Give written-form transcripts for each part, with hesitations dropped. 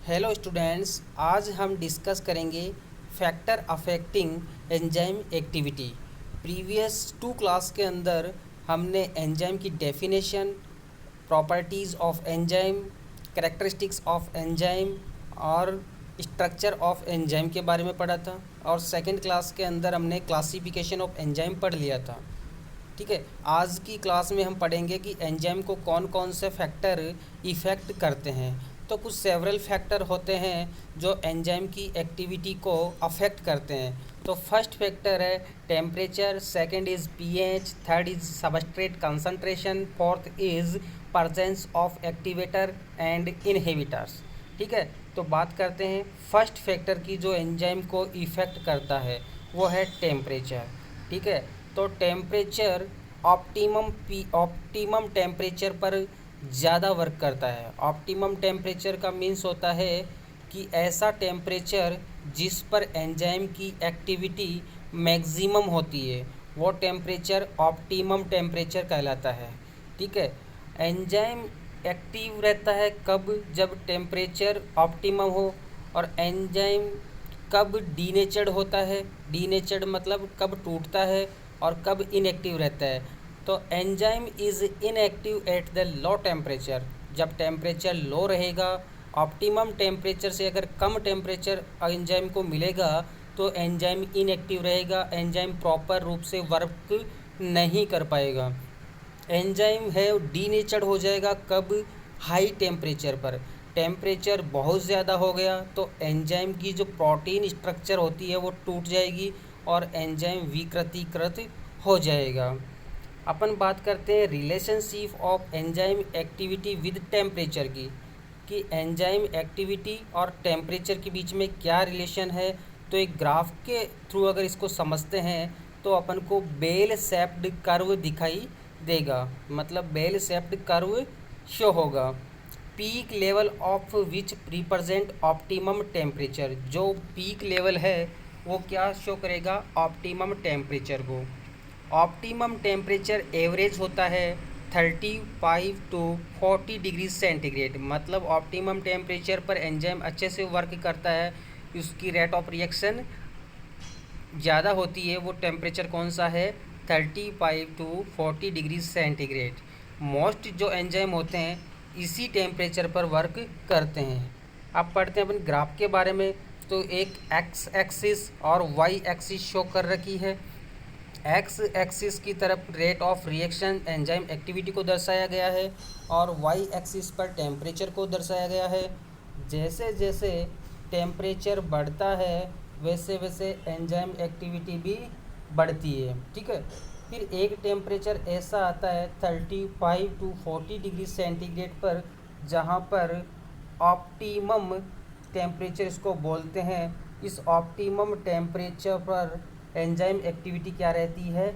Hello students, आज हम discuss करेंगे factor affecting enzyme activity. Previous 2 class के अंदर हमने एंजाइम की definition, properties of enzyme, characteristics of enzyme और स्ट्रक्चर ऑफ एंजाइम के बारे में पढ़ा था। और सेकंड क्लास के अंदर हमने क्लासिफिकेशन ऑफ एंजाइम पढ़ लिया था। ठीक है, आज की क्लास में हम पढ़ेंगे कि एंजाइम को कौन कौन से फैक्टर इफ़ेक्ट करते हैं। तो कुछ सेवरल फैक्टर होते हैं जो एंजाइम की एक्टिविटी को अफेक्ट करते हैं। तो फर्स्ट फैक्टर है temperature, second is pH, third is substrate concentration, fourth is presence of activator and inhibitors. ठीक है, तो बात करते हैं फर्स्ट फैक्टर की जो एंजाइम को इफ़ेक्ट करता है, वो है टेम्परेचर। ठीक है, तो टेम्परेचर ऑप्टिमम टेम्परेचर पर ज़्यादा वर्क करता है। ऑप्टिमम टेम्परेचर का मीन्स होता है कि ऐसा टेम्परेचर जिस पर एंजाइम की एक्टिविटी मैक्सिमम होती है, वो टेम्परेचर ऑप्टिमम टेम्परेचर कहलाता है। ठीक है, एंजाइम एक्टिव रहता है कब? जब टेम्परेचर ऑप्टिमम हो। और एंजाइम कब डीनेचर्ड होता है? डीनेचर्ड मतलब कब टूटता है और कब इनएक्टिव रहता है। तो enzyme is inactive at the low temperature. जब टेम्परेचर लो रहेगा, ऑप्टिमम टेम्परेचर से अगर कम टेम्परेचर एंजाइम को मिलेगा तो एंजाइम इनएक्टिव रहेगा, एंजाइम प्रॉपर रूप से वर्क नहीं कर पाएगा। एंजाइम है डीनेचर्ड हो जाएगा कब? हाई टेम्परेचर पर। टेम्परेचर बहुत ज़्यादा हो गया तो एंजाइम की जो प्रोटीन स्ट्रक्चर होती है वो टूट जाएगी और एंजाइम विकृतीकृत हो जाएगा। अपन बात करते हैं relationship of enzyme activity with temperature की, कि एंजाइम एक्टिविटी और टेम्परेचर के बीच में क्या रिलेशन है। तो एक ग्राफ के थ्रू अगर इसको समझते हैं तो अपन को बेल शेप्ड कर्व दिखाई देगा, मतलब बेल शेप्ड कर्व शो होगा। Peak level of which represent optimum temperature. जो पीक लेवल है वो क्या शो करेगा? ऑप्टिमम टेम्परेचर को। ऑप्टिमम टेम्परेचर एवरेज होता है 35 टू 40 डिग्री सेंटीग्रेड। मतलब ऑप्टिमम टेम्परेचर पर एंजाइम अच्छे से वर्क करता है, उसकी रेट ऑफ रिएक्शन ज़्यादा होती है। वो टेम्परेचर कौन सा है? 35 टू 40 डिग्री सेंटीग्रेड। मोस्ट जो एंजाइम होते हैं इसी टेम्परेचर पर वर्क करते हैं। अब पढ़ते हैं अपन ग्राफ के बारे में। तो एक एक्स एक्सिस और वाई एक्सिस शो कर रखी है। एक्स एक्सिस की तरफ rate of reaction enzyme activity को दर्शाया गया है और वाई एक्सिस पर टेम्परेचर को दर्शाया गया है। जैसे जैसे टेम्परेचर बढ़ता है वैसे वैसे एंजाइम एक्टिविटी भी बढ़ती है। ठीक है, फिर एक टेम्परेचर ऐसा आता है 35 टू 40 डिग्री सेंटीग्रेड पर, जहाँ पर ऑप्टिमम टेम्परेचर इसको बोलते हैं। इस ऑप्टिमम टेम्परेचर पर एंजाइम एक्टिविटी क्या रहती है?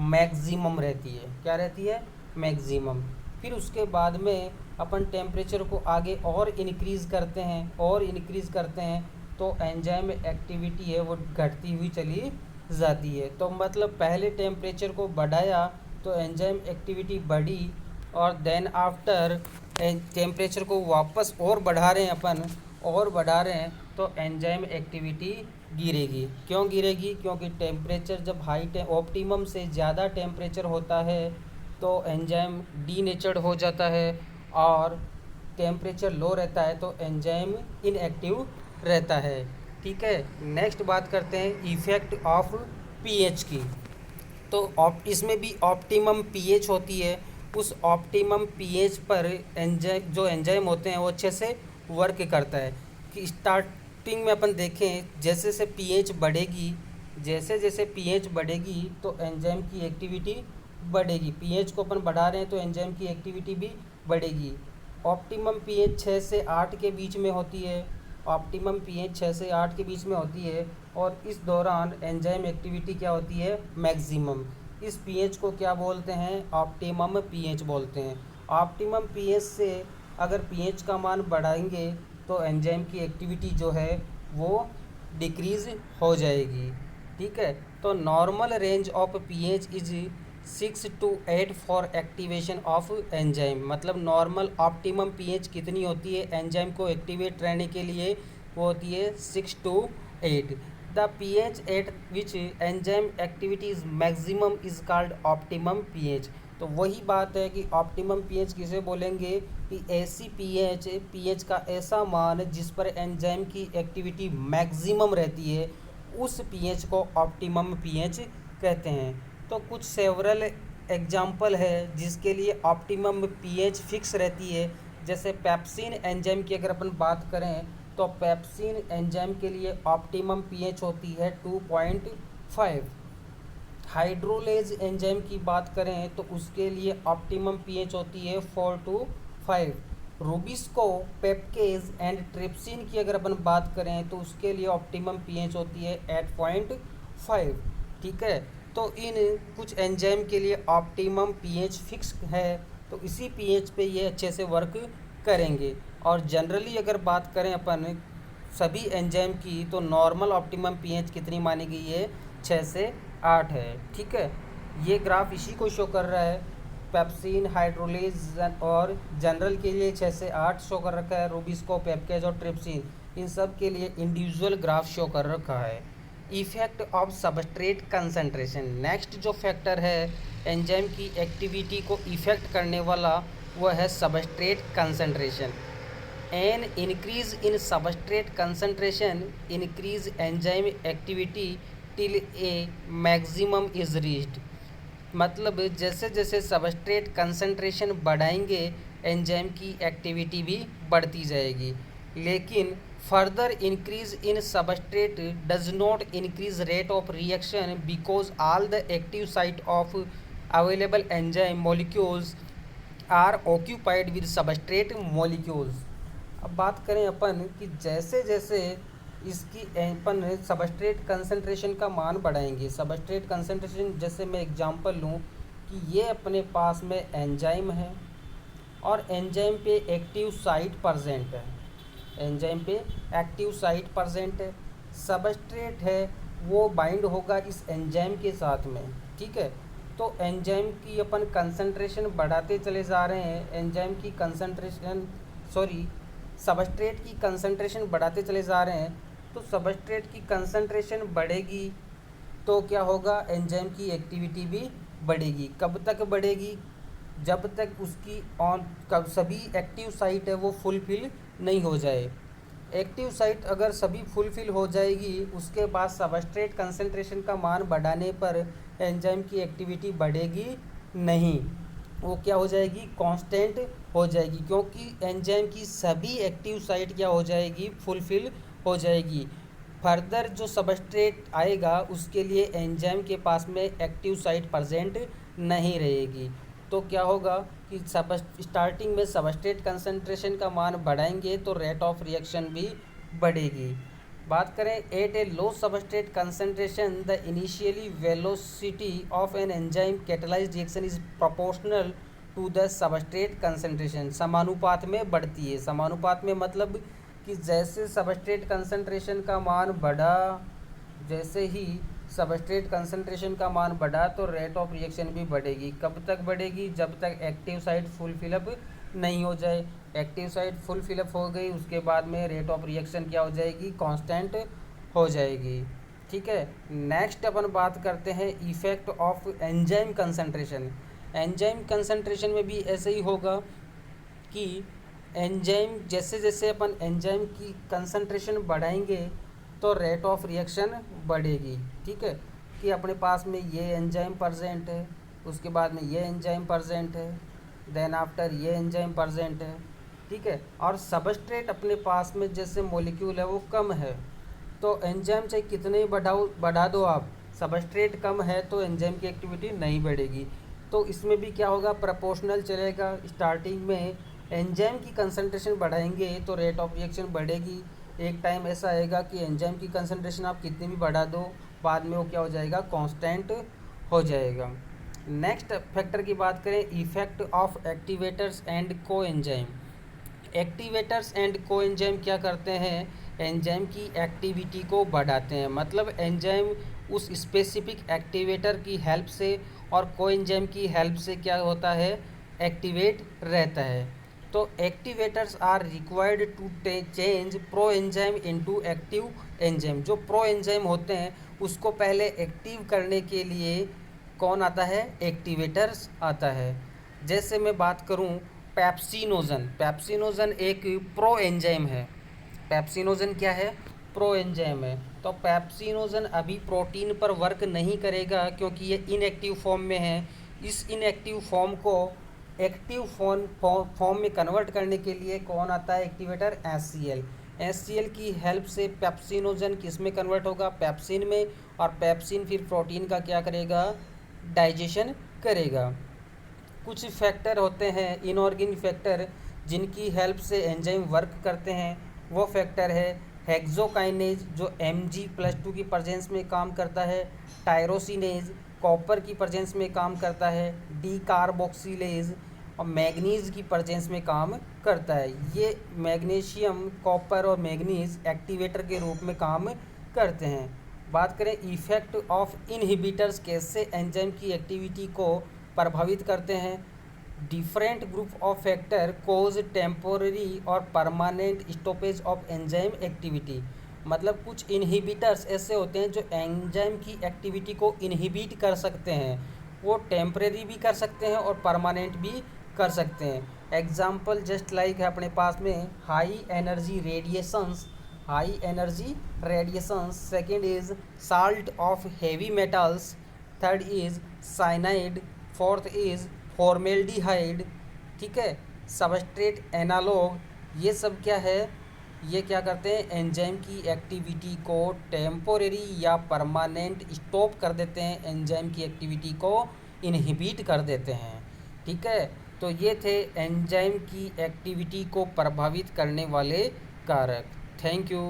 मैक्सिमम रहती है। क्या रहती है? मैक्सिमम। फिर उसके बाद में अपन टेम्परेचर को आगे और इंक्रीज़ करते हैं तो एंजाइम एक्टिविटी है वो घटती हुई चली जाती है। तो मतलब पहले टेम्परेचर को बढ़ाया तो एंजाइम एक्टिविटी बढ़ी और देन आफ्टर टेम्परेचर को वापस और बढ़ा रहे हैं तो एंजाइम एक्टिविटी गिरेगी। क्यों गिरेगी? क्योंकि टेम्परेचर जब ऑप्टिमम से ज़्यादा टेम्परेचर होता है तो एंजाइम डीनेचर्ड हो जाता है और टेम्परेचर लो रहता है तो एंजाइम इनएक्टिव रहता है। ठीक है, नेक्स्ट बात करते हैं इफ़ेक्ट ऑफ पीएच की। तो इसमें भी ऑप्टिमम पीएच होती है। उस ऑप्टिमम पीएच पर एंजाइम होते हैं वो अच्छे से वर्क करता है। कि स्टार्टिंग में अपन देखें जैसे जैसे पीएच बढ़ेगी तो एंजाइम की एक्टिविटी बढ़ेगी। पीएच को अपन बढ़ा रहे हैं तो एंजाइम की एक्टिविटी भी बढ़ेगी। ऑप्टिमम पीएच 6 से 8 के बीच में होती है। ऑप्टिमम पीएच 6 से 8 के बीच में होती है और इस दौरान एंजाइम एक्टिविटी क्या होती है? मैक्सिमम। इस पीएच को क्या बोलते हैं? ऑप्टिमम पीएच बोलते हैं। ऑप्टिमम पीएच से अगर पीएच का मान बढ़ाएंगे तो एंजाइम की एक्टिविटी जो है वो डिक्रीज़ हो जाएगी। ठीक है, तो normal range of pH is 6 to 8 for activation of enzyme. मतलब नॉर्मल ऑप्टिमम पीएच कितनी होती है एंजाइम को एक्टिवेट रहने के लिए, वो होती है 6 to 8। The pH eight which enzyme activity is maximum is called optimum pH. तो वही बात है कि ऑप्टिमम पीएच किसे बोलेंगे कि ऐसी पीएच का ऐसा मान जिस पर एंजाइम की एक्टिविटी मैक्सिमम रहती है, उस पीएच को ऑप्टिमम पीएच कहते हैं। तो कुछ सेवरल एग्जाम्पल है जिसके लिए ऑप्टिमम पीएच फिक्स रहती है। जैसे पेप्सिन एंजाइम की अगर अपन बात करें तो पेप्सिन एंजाइम के लिए ऑप्टिमम पीएच होती है 2.5। हाइड्रोलेज एंजाइम की बात करें तो उसके लिए ऑप्टिमम पीएच होती है 4 to 5। रूबिस्को, पेप्केज एंड ट्रिप्सिन की अगर अपन बात करें तो उसके लिए ऑप्टिमम पीएच होती है 8.5। ठीक है, तो इन कुछ एंजाइम के लिए ऑप्टिमम पीएच फिक्स है, तो इसी पीएच पे ये अच्छे से वर्क करेंगे। और जनरली अगर बात करें अपन सभी एंजाइम की तो नॉर्मल ऑप्टिमम पीएच कितनी मानी गई है, 6 से 8 है। ठीक है, ये ग्राफ इसी को शो कर रहा है। पेप्सिन, हाइड्रोलेज और जनरल के लिए 6 से 8 शो कर रखा है। रूबिस्को, पेप्केज और ट्रिप्सिन इन सब के लिए इंडिविजुअल ग्राफ शो कर रखा है। Effect of substrate concentration, next जो फैक्टर है एंजाइम की एक्टिविटी को इफेक्ट करने वाला वो है substrate concentration. An increase in substrate concentration increase enzyme activity till a maximum is reached. मतलब जैसे जैसे सबस्ट्रेट कंसंट्रेशन बढ़ाएंगे एंजाइम की एक्टिविटी भी बढ़ती जाएगी। लेकिन further increase in substrate does not increase rate of reaction because all the active site of available enzyme molecules are occupied with substrate molecules. अब बात करें अपन कि जैसे जैसे इसकी अपन सबस्ट्रेट कंसंट्रेशन का मान बढ़ाएंगे, सबस्ट्रेट कंसंट्रेशन जैसे मैं एग्जांपल लूँ कि ये अपने पास में एंजाइम है और एंजाइम पे एक्टिव साइट प्रेजेंट है, एंजाइम पे एक्टिव साइट प्रेजेंट है, सबस्ट्रेट है वो बाइंड होगा इस एंजाइम के साथ में। ठीक है, तो एंजाइम की अपन कंसंट्रेशन बढ़ाते चले जा रहे हैं, एंजाइम की कंसंट्रेशन सबस्ट्रेट की कंसंट्रेशन बढ़ाते चले जा रहे हैं। तो सबस्ट्रेट की कंसंट्रेशन बढ़ेगी तो क्या होगा, एंजाइम की एक्टिविटी भी बढ़ेगी। कब तक बढ़ेगी, जब तक उसकी सभी एक्टिव साइट है वो फुलफिल नहीं हो जाए। एक्टिव साइट अगर सभी फुलफिल हो जाएगी उसके बाद सबस्ट्रेट कंसंट्रेशन का मान बढ़ाने पर एंजाइम की एक्टिविटी बढ़ेगी नहीं, वो क्या हो जाएगी, कांस्टेंट हो जाएगी, क्योंकि एंजाइम की सभी एक्टिव साइट क्या हो जाएगी, फुलफिल हो जाएगी। फर्दर जो सबस्ट्रेट आएगा उसके लिए एंजाइम के पास में एक्टिव साइट प्रेजेंट नहीं रहेगी। तो क्या होगा कि स्टार्टिंग में सबस्ट्रेट कंसंट्रेशन का मान बढ़ाएंगे तो रेट ऑफ रिएक्शन भी बढ़ेगी। बात करें at a low substrate concentration the initially velocity of an enzyme catalysed reaction is proportional to the substrate concentration. समानुपात में बढ़ती है, समानुपात में मतलब कि जैसे सबस्ट्रेट कंसंट्रेशन का मान बढ़ा, जैसे ही सबस्ट्रेट कंसंट्रेशन का मान बढ़ा तो रेट ऑफ रिएक्शन भी बढ़ेगी। कब तक बढ़ेगी, जब तक एक्टिव साइट फुल फिलअप नहीं हो जाए। एक्टिव साइट फुल फिलअप हो गई उसके बाद में रेट ऑफ रिएक्शन क्या हो जाएगी, कांस्टेंट हो जाएगी। ठीक है, नेक्स्ट अपन बात करते हैं effect of enzyme concentration. Enzyme concentration में भी ऐसे ही होगा कि एंजाइम जैसे जैसे अपन एंजाइम की कंसंट्रेशन बढ़ाएंगे तो रेट ऑफ रिएक्शन बढ़ेगी। ठीक है, कि अपने पास में ये एंजाइम प्रेजेंट है, उसके बाद में ये एंजाइम प्रेजेंट है, देन आफ्टर ये एंजाइम प्रेजेंट है। ठीक है, और सबस्ट्रेट अपने पास में जैसे मॉलिक्यूल है वो कम है, तो एंजाइम चाहे कितने ही बढ़ा दो आप, सबस्ट्रेट कम है तो एंजाइम की एक्टिविटी नहीं बढ़ेगी। तो इसमें भी क्या होगा, प्रोपोर्शनल चलेगा। स्टार्टिंग में एंजाइम की कंसंट्रेशन बढ़ाएंगे तो रेट ऑफ रिएक्शन बढ़ेगी। एक टाइम ऐसा आएगा कि एंजाइम की कंसंट्रेशन आप कितनी भी बढ़ा दो, बाद में वो क्या हो जाएगा, कांस्टेंट हो जाएगा। नेक्स्ट फैक्टर की बात करें, effect of activators and coenzyme. Activators and coenzyme क्या करते हैं, एंजाइम की एक्टिविटी को बढ़ाते हैं। मतलब एंजाइम उस स्पेसिफिक एक्टिवेटर की हेल्प से और कोएंजाइम की हेल्प से क्या होता है, एक्टिवेट रहता है। तो activators are required to change pro enzyme into active enzyme. जो प्रो एंजाइम होते हैं उसको पहले एक्टिव करने के लिए कौन आता है, एक्टिवेटर्स आता है। जैसे मैं बात करूं पेप्सिनोजन, पेप्सिनोजन एक प्रो एंजाइम है। पेप्सिनोजन क्या है, प्रो एंजाइम है। तो पेप्सिनोजन अभी प्रोटीन पर वर्क नहीं करेगा क्योंकि ये इनएक्टिव फॉर्म में है। इस इनएक्टिव फॉर्म को एक्टिव फॉर्म में कन्वर्ट करने के लिए कौन आता है, एक्टिवेटर, एचसीएल। एचसीएल की हेल्प से पेप्सिनोजन किस में कन्वर्ट होगा, पेप्सिन में, और पेप्सिन फिर प्रोटीन का क्या करेगा, डाइजेशन करेगा। कुछ फैक्टर होते हैं इनऑर्गेनिक फैक्टर जिनकी हेल्प से एंजाइम वर्क करते हैं। वो फैक्टर है हेक्सोकाइनेज जो Mg+2 की प्रेजेंस में काम करता है, टायरोसिनेज कॉपर की प्रेजेंस में काम करता है, डी कार्बोक्सिलेज और मैग्नीज की प्रेजेंस में काम करता है। ये मैग्नीशियम, कॉपर और मैग्नीज एक्टिवेटर के रूप में काम करते हैं। बात करें इफेक्ट ऑफ इनहिबिटर्स कैसे एंजाइम की एक्टिविटी को प्रभावित करते हैं। Different group of factor cause temporary और permanent stoppage of enzyme activity. मतलब कुछ इनहिबिटर्स ऐसे होते हैं जो एंजाइम की एक्टिविटी को इनहिबिट कर सकते हैं। वो टेम्परेरी भी कर सकते हैं और परमानेंट भी कर सकते हैं। एग्जाम्पल जस्ट लाइक है अपने पास में high energy radiations, high energy radiations. Second is salt of heavy metals, third is cyanide, fourth is formaldehyde. ठीक है, सबस्ट्रेट एनालॉग, ये सब क्या है, ये क्या करते हैं, एंजाइम की एक्टिविटी को टेम्पोरेरी या परमानेंट स्टॉप कर देते हैं, एंजाइम की एक्टिविटी को इनहिबिट कर देते हैं। ठीक है, तो ये थे एंजाइम की एक्टिविटी को प्रभावित करने वाले कारक। Thank you.